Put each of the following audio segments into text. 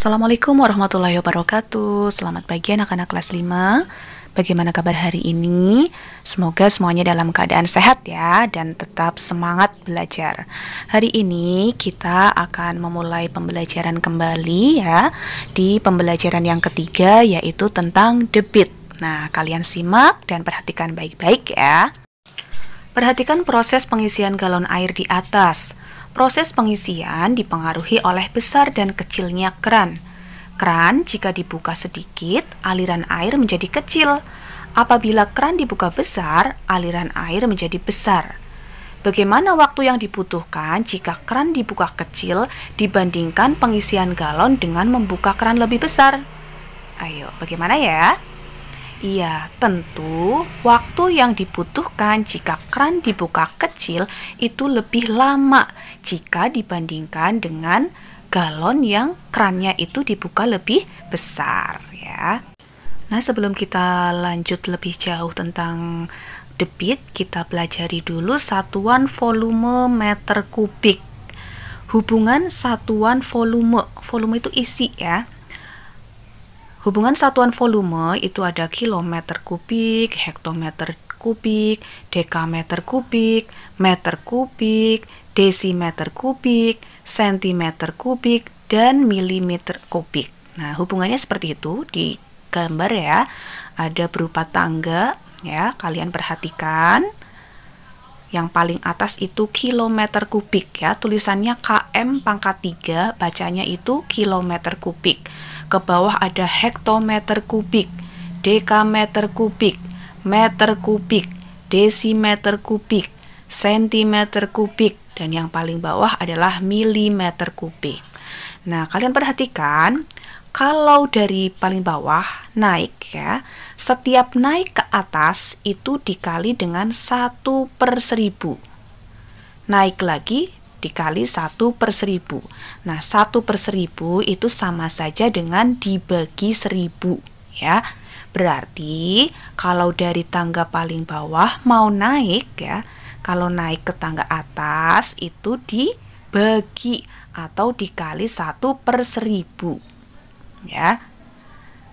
Assalamualaikum warahmatullahi wabarakatuh. Selamat pagi anak-anak kelas 5. Bagaimana kabar hari ini? Semoga semuanya dalam keadaan sehat ya dan tetap semangat belajar. Hari ini kita akan memulai pembelajaran kembali ya di pembelajaran yang ketiga, yaitu tentang debit. Nah, kalian simak dan perhatikan baik-baik ya. Perhatikan proses pengisian galon air di atas. Proses pengisian dipengaruhi oleh besar dan kecilnya keran. Keran jika dibuka sedikit, aliran air menjadi kecil. Apabila keran dibuka besar, aliran air menjadi besar. Bagaimana waktu yang dibutuhkan jika keran dibuka kecil dibandingkan pengisian galon dengan membuka keran lebih besar? Ayo, bagaimana ya? Iya, tentu waktu yang dibutuhkan jika keran dibuka kecil itu lebih lama jika dibandingkan dengan galon yang kerannya itu dibuka lebih besar ya. Nah, sebelum kita lanjut lebih jauh tentang debit, kita pelajari dulu satuan volume meter kubik. Hubungan satuan volume, volume itu isi ya. Hubungan satuan volume itu ada kilometer kubik, hektometer kubik, dekameter kubik, meter kubik, desimeter kubik, sentimeter kubik, dan milimeter kubik. Nah, hubungannya seperti itu di gambar ya. Ada berupa tangga ya, kalian perhatikan. Yang paling atas itu kilometer kubik ya, tulisannya km pangkat 3, bacanya itu kilometer kubik. Ke bawah ada hektometer kubik, dekameter kubik, meter kubik, desimeter kubik, sentimeter kubik, dan yang paling bawah adalah milimeter kubik. Nah, kalian perhatikan, kalau dari paling bawah naik ya, setiap naik ke atas itu dikali dengan 1/1000. Naik lagi dikali 1/1000. Nah, 1/1000 itu sama saja dengan dibagi 1000 ya. Berarti kalau dari tangga paling bawah mau naik ya, kalau naik ke tangga atas itu dibagi atau dikali 1/1000 ya.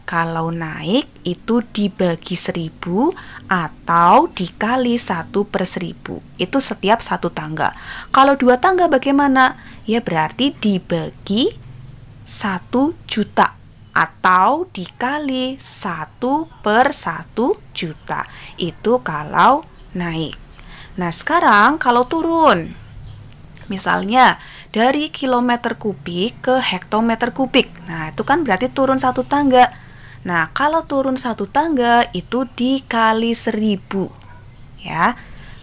Kalau naik itu dibagi 1000 atau dikali 1/1000. Itu setiap satu tangga. Kalau dua tangga bagaimana? Ya berarti dibagi 1 juta atau dikali 1/1 juta. Itu kalau naik. Nah, sekarang kalau turun, misalnya dari kilometer kubik ke hektometer kubik. Nah, itu kan berarti turun satu tangga. Nah, kalau turun satu tangga itu dikali 1000 ya.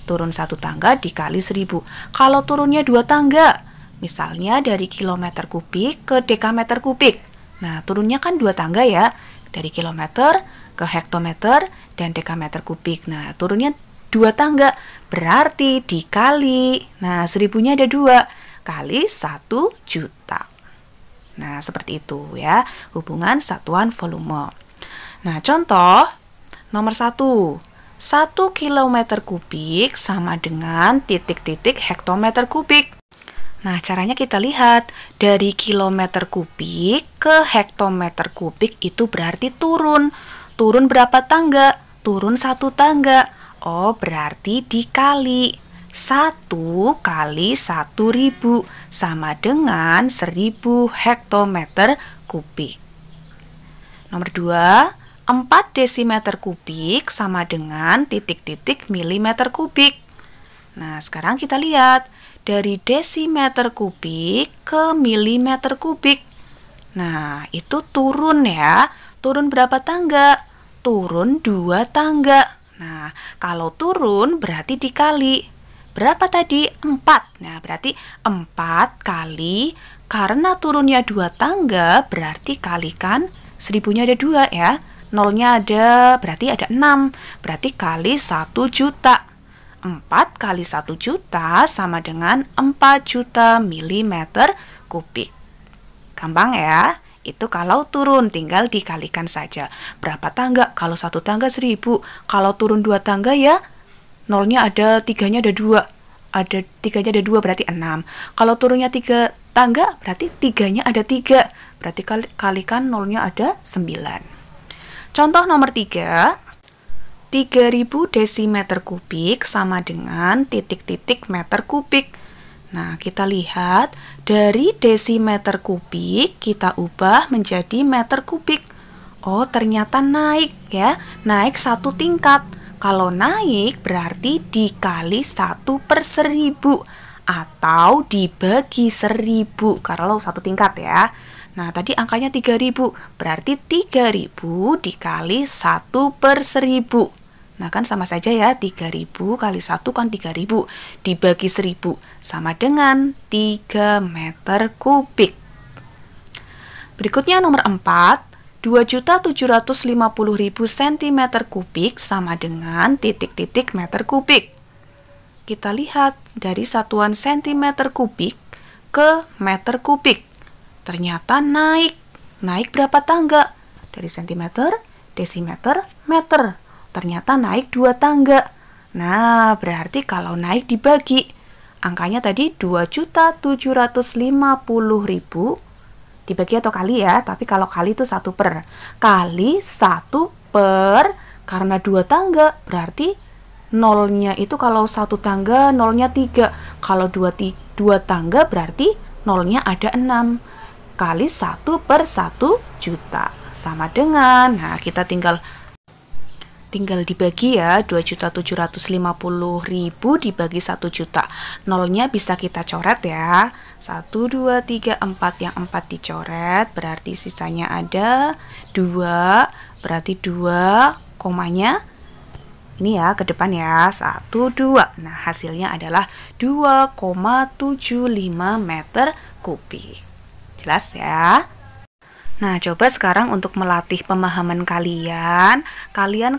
Turun satu tangga dikali 1000. Kalau turunnya dua tangga, misalnya dari kilometer kubik ke dekameter kubik. Nah, turunnya kan dua tangga ya, dari kilometer ke hektometer dan dekameter kubik. Nah, turunnya dua tangga, berarti dikali. Nah, 1000-nya ada 2 kali 1 juta. Nah, seperti itu ya, hubungan satuan volume. Nah, contoh nomor 1. 1 kilometer kubik sama dengan titik-titik hektometer kubik. Nah, caranya kita lihat. Dari kilometer kubik ke hektometer kubik itu berarti turun. Turun berapa tangga? Turun satu tangga. Oh, berarti dikali. 1 kali 1000 sama dengan 1000 hektometer kubik. Nomor 2, 4 desimeter kubik sama dengan titik-titik milimeter kubik. Nah, sekarang kita lihat dari desimeter kubik ke milimeter kubik. Nah, itu turun ya. Turun berapa tangga? Turun 2 tangga. Nah, kalau turun berarti dikali. Berapa tadi? 4. Nah, berarti 4 kali, karena turunnya 2 tangga, berarti kalikan 1000-nya ada 2 ya. Nolnya ada, berarti ada 6. Berarti kali 1 juta. 4 kali 1 juta sama dengan 4 juta milimeter kubik. Gampang ya? Itu kalau turun, tinggal dikalikan saja. Berapa tangga? Kalau satu tangga 1000. Kalau turun 2 tangga ya, nolnya ada, 3-nya ada 2. Ada 3-nya ada 2 berarti 6. Kalau turunnya 3 tangga berarti 3-nya ada 3. Berarti kalikan nolnya ada 9. Contoh nomor 3. 3000 desimeter kubik sama dengan titik-titik meter kubik. Nah, kita lihat dari desimeter kubik kita ubah menjadi meter kubik. Oh, ternyata naik ya, naik 1 tingkat. Kalau naik berarti dikali 1/1000 atau dibagi 1000 kalau 1 tingkat ya. Nah, tadi angkanya 3000, berarti 3000 dikali 1/1000. Nah, kan sama saja ya, 3000 kali 1 kan 3000, dibagi 1000, sama dengan 3 meter kubik. Berikutnya nomor 4, 2.750.000 cm kubik sama dengan titik-titik meter kubik. Kita lihat dari satuan cm kubik ke meter kubik. Ternyata naik berapa tangga? Dari cm, desimeter, meter. Ternyata naik 2 tangga. Nah, berarti kalau naik dibagi, angkanya tadi 2.750.000 dibagi atau kali ya, tapi kalau kali itu 1 per. Kali 1 per, karena 2 tangga, berarti nolnya itu kalau 1 tangga, nolnya 3. Kalau 2 tangga, berarti nolnya ada 6. Kali 1 per 1 juta. Sama dengan, nah kita tinggal dibagi ya, 2.750.000 dibagi 1 juta. Nolnya bisa kita coret ya. 1, 2, 3, 4. Yang 4 dicoret, berarti sisanya ada 2. Berarti 2, komanya ini ya, ke depan ya. 1, 2. Nah, hasilnya adalah 2,75 meter kubik. Jelas ya? Nah, coba sekarang untuk melatih pemahaman kalian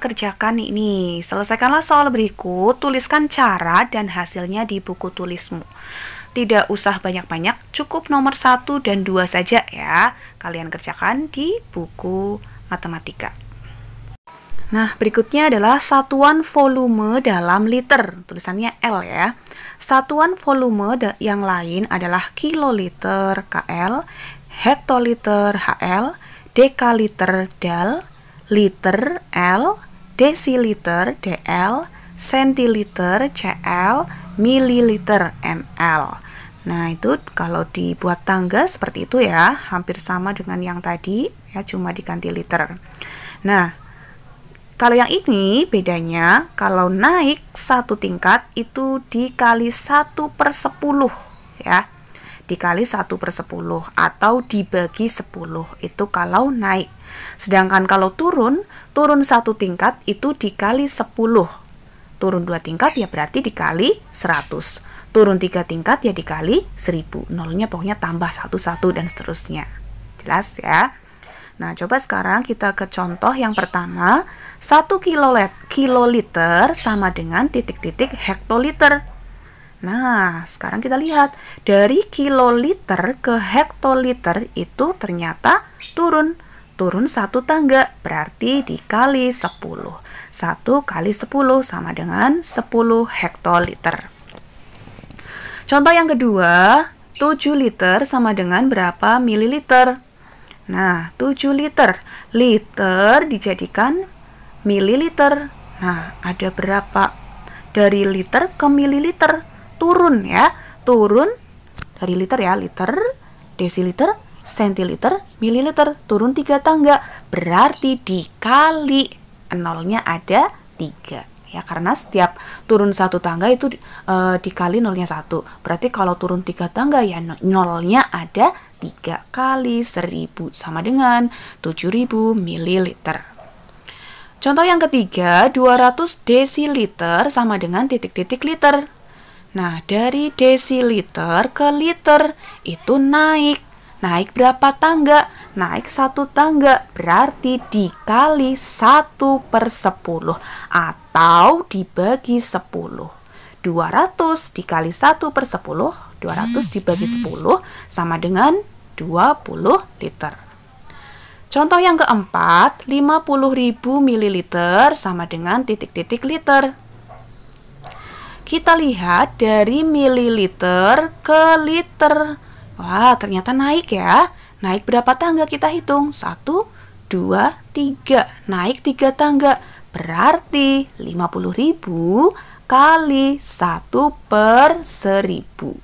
kerjakan ini. Selesaikanlah soal berikut, tuliskan cara dan hasilnya di buku tulismu. Tidak usah banyak-banyak, cukup nomor 1 dan 2 saja ya. Kalian kerjakan di buku matematika. Nah, berikutnya adalah satuan volume dalam liter. Tulisannya L ya. Satuan volume yang lain adalah kiloliter KL, hektoliter HL, dekaliter DAL, liter L, desiliter DL, sentiliter CL, mililiter ML. Nah, itu kalau dibuat tangga seperti itu ya, hampir sama dengan yang tadi ya, cuma diganti liter. Nah, kalau yang ini bedanya, kalau naik 1 tingkat itu dikali 1/10 ya. Dikali 1/10 atau dibagi 10 itu kalau naik. Sedangkan kalau turun 1 tingkat itu dikali 10. Turun 2 tingkat ya berarti dikali 100. Turun 3 tingkat ya dikali 1000. Nolnya pokoknya tambah 1 dan seterusnya. Jelas ya? Nah, coba sekarang kita ke contoh yang pertama. 1 kiloliter sama dengan titik-titik hektoliter. Nah, sekarang kita lihat. Dari kiloliter ke hektoliter itu ternyata turun 1 tangga. Berarti dikali 10. 1 kali 10 sama dengan 10 hektoliter. Contoh yang kedua. 7 liter sama dengan berapa mililiter? Nah, 7 liter. Liter dijadikan mililiter. Nah, ada berapa? Dari liter ke mililiter. Turun ya. Turun dari liter ya. Liter, desiliter, sentiliter, mililiter. Turun 3 tangga. Berarti dikali. Nolnya ada 3. Ya, karena setiap turun 1 tangga itu dikali nolnya 1. Berarti kalau turun 3 tangga ya nolnya ada 3 kali 1000 sama dengan 7000 mililiter. Contoh yang ketiga, 200 desiliter sama dengan titik-titik liter. Nah, dari desiliter ke liter itu naik. Naik berapa tangga? Naik 1 tangga, berarti dikali 1/10 atau dibagi 10. 200 dikali 1/10, 200 dibagi 10 sama dengan 20 liter. Contoh yang keempat, 50.000 ml sama dengan titik-titik liter. Kita lihat dari mililiter ke liter. Wah, ternyata naik ya. Naik berapa tangga kita hitung? 1, 2, 3. Naik 3 tangga. Berarti 50.000 kali 1/1000.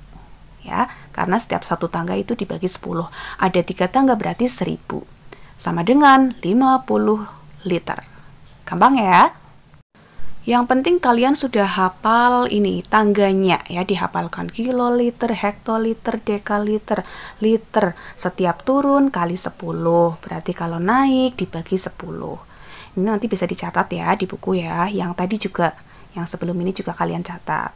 Ya, karena setiap satu tangga itu dibagi 10. Ada 3 tangga berarti 1000. Sama dengan 50 liter. Gampang ya? Yang penting kalian sudah hafal ini tangganya ya, dihafalkan kiloliter, hektoliter, dekaliter, liter. Setiap turun kali 10. Berarti kalau naik dibagi 10. Ini nanti bisa dicatat ya di buku ya. Yang tadi juga, yang sebelum ini juga kalian catat.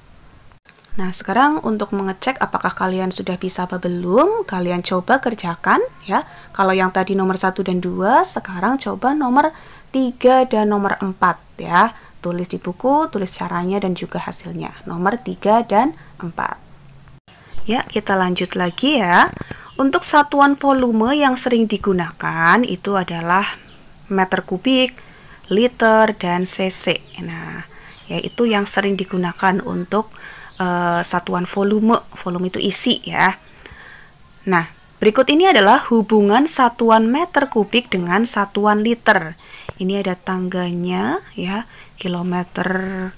Nah, sekarang untuk mengecek apakah kalian sudah bisa apa belum, kalian coba kerjakan ya. Kalau yang tadi nomor 1 dan 2, sekarang coba nomor 3 dan nomor 4 ya. Tulis di buku, tulis caranya dan juga hasilnya. Nomor 3 dan 4. Ya, kita lanjut lagi ya. Untuk satuan volume yang sering digunakan itu adalah meter kubik, liter, dan cc. Nah, yaitu yang sering digunakan untuk satuan volume. Volume itu isi ya. Nah, berikut ini adalah hubungan satuan meter kubik dengan satuan liter. Ini ada tangganya ya, kilometer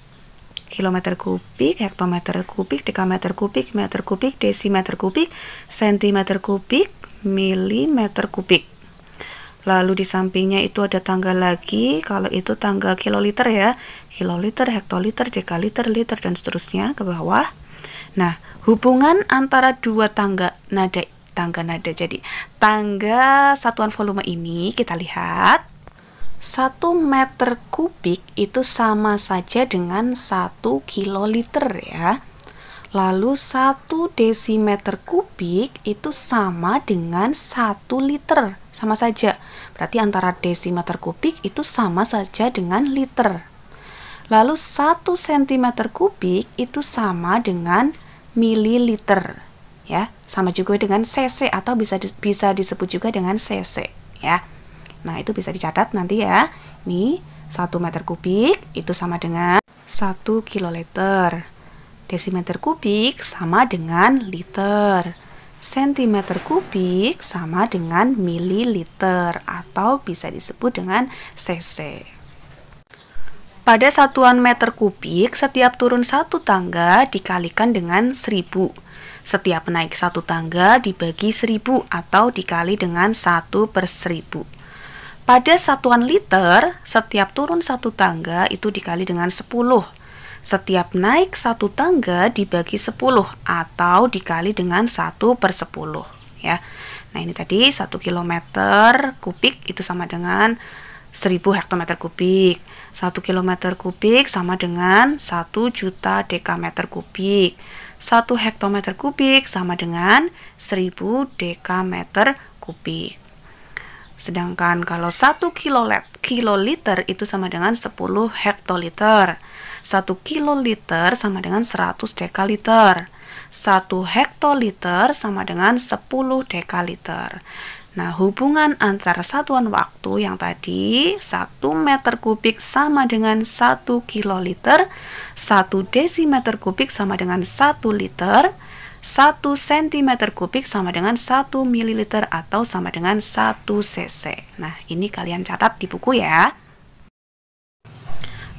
kubik, hektometer kubik, dekameter kubik, meter kubik, desimeter kubik, sentimeter kubik, milimeter kubik. Lalu di sampingnya itu ada tangga lagi, kalau itu tangga kiloliter ya, kiloliter, hektoliter, dekaliter, liter, dan seterusnya ke bawah. Nah, hubungan antara dua tangga nada. Jadi tangga satuan volume ini kita lihat 1 meter kubik itu sama saja dengan 1 kiloliter ya. Lalu 1 desimeter kubik itu sama dengan 1 liter. Sama saja. Berarti antara desimeter kubik itu sama saja dengan liter. Lalu 1 sentimeter kubik itu sama dengan mililiter. Ya, sama juga dengan cc atau bisa disebut juga dengan cc ya. Nah, itu bisa dicatat nanti ya. Nih, 1 meter kubik itu sama dengan 1 kiloliter. Desimeter kubik sama dengan liter. Sentimeter kubik sama dengan mililiter atau bisa disebut dengan cc. Pada satuan meter kubik, setiap turun 1 tangga dikalikan dengan 1000. Setiap naik 1 tangga dibagi 1000 atau dikali dengan 1/1000. Pada satuan liter, setiap turun 1 tangga itu dikali dengan 10. Setiap naik 1 tangga dibagi 10 atau dikali dengan 1/10 ya. Nah, ini tadi 1 kilometer kubik itu sama dengan 1000 hektometer kubik. 1 kilometer kubik sama dengan 1 juta dekameter kubik. 1 hektometer kubik sama dengan 1000 dekameter kubik. Sedangkan kalau 1 kiloliter itu sama dengan 10 hektoliter. 1 kiloliter sama dengan 100 dekaliter. 1 hektoliter sama dengan 10 dekaliter. Nah, hubungan antara satuan waktu yang tadi 1 meter kubik sama dengan 1 kiloliter, 1 desimeter kubik sama dengan 1 liter, 1 sentimeter kubik sama dengan 1 mililiter atau sama dengan 1 cc. Nah, ini kalian catat di buku ya.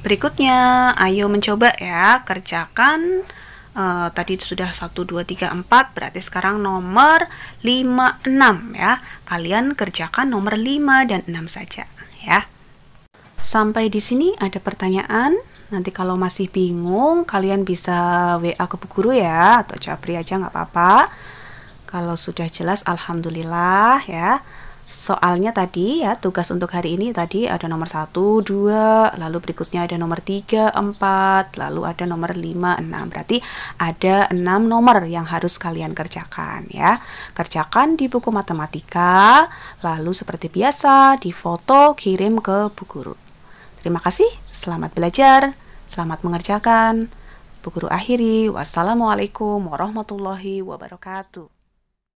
Berikutnya, ayo mencoba ya, kerjakan. Tadi sudah 1, 2, 3, 4, berarti sekarang nomor 5, 6 ya. Kalian kerjakan nomor 5 dan 6 saja ya. Sampai di sini ada pertanyaan? Nanti kalau masih bingung, kalian bisa WA ke Bu Guru ya, atau Japri aja nggak apa-apa. Kalau sudah jelas, alhamdulillah ya. Soalnya tadi ya, tugas untuk hari ini tadi ada nomor 1, 2, lalu berikutnya ada nomor 3, 4, lalu ada nomor 5, 6. Berarti ada 6 nomor yang harus kalian kerjakan ya. Kerjakan di buku matematika, lalu seperti biasa difoto, kirim ke Bu Guru. Terima kasih, selamat belajar, selamat mengerjakan. Bu Guru akhiri, wassalamualaikum warahmatullahi wabarakatuh.